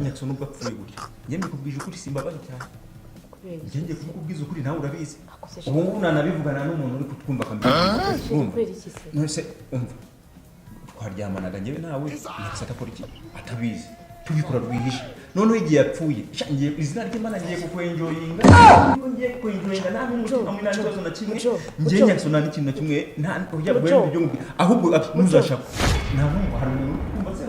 Nyaxo nubwo apfuye gutya njye mbikubwije ukuri simbabaye cyane njye kubwiza ukuri nawe urabizi ubu ngubu nanabivugana n'umuntu uri kutwumva kubera iki se nose umva twaryamanaga njyewe nawe Nyaxo atakora iki atabizi tubikora rwihishe noneho igihe yapfuye ngiye izina ry'Imana ngiye kukwenjoyinga ngiye kukwenjoyinga nta n'umutima mwina n'ikibazo na kimwe njye Nyaxo nta n'ikintu na kimwe nta kujya bwende byo ahubwo muzashaka ntabwo hari umuntu kumva se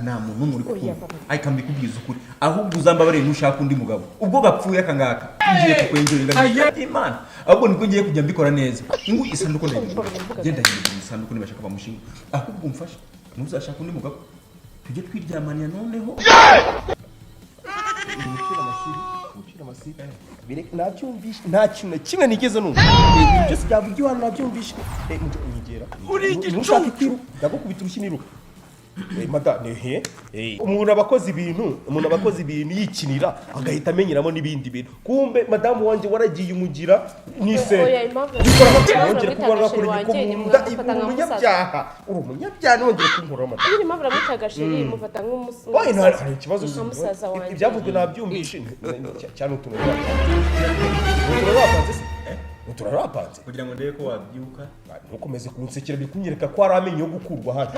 nta muntu muri kumva ariko mbikubwiza ukuri ahubwo uzambabarire ntushaka undi mugabo ubwo gapfuye akangaka ngiye kukwenjoyinga Imana ahubwo niko ngiye kujya mbikora neza ingu isanduko ndende genda hindura isanduko nibashaka bamushinga ahubwo umfasha ntuzashaka undi mugabo tujye twiryamanya noneho umucira amasiri bireke nabyumvishe nta kintu na kimwe nigeze numva ibintu byose byavugiwe hano nabyumvishe nyigera ntushaka kwiruka ndagukubita urushyi niruka madame umuntu abakoze ibintu yikinira agahita amenyeramo n'ibindi bintu kumbe madamu wanje waragiye umugira n'isere wongera kubona ko umunyabyaha nongera kunkora madamu iri mpamvu ramutagashiri mufata nk'umusaza oya nta kibazo umusaza wanje ibyavuzwe nabyumvishe cyane utuntu turarapanze kugira ngo ndebe ko wabyuka ntukomeze kunsekera bikunyereka ko ari amenyo yo gukurwa hano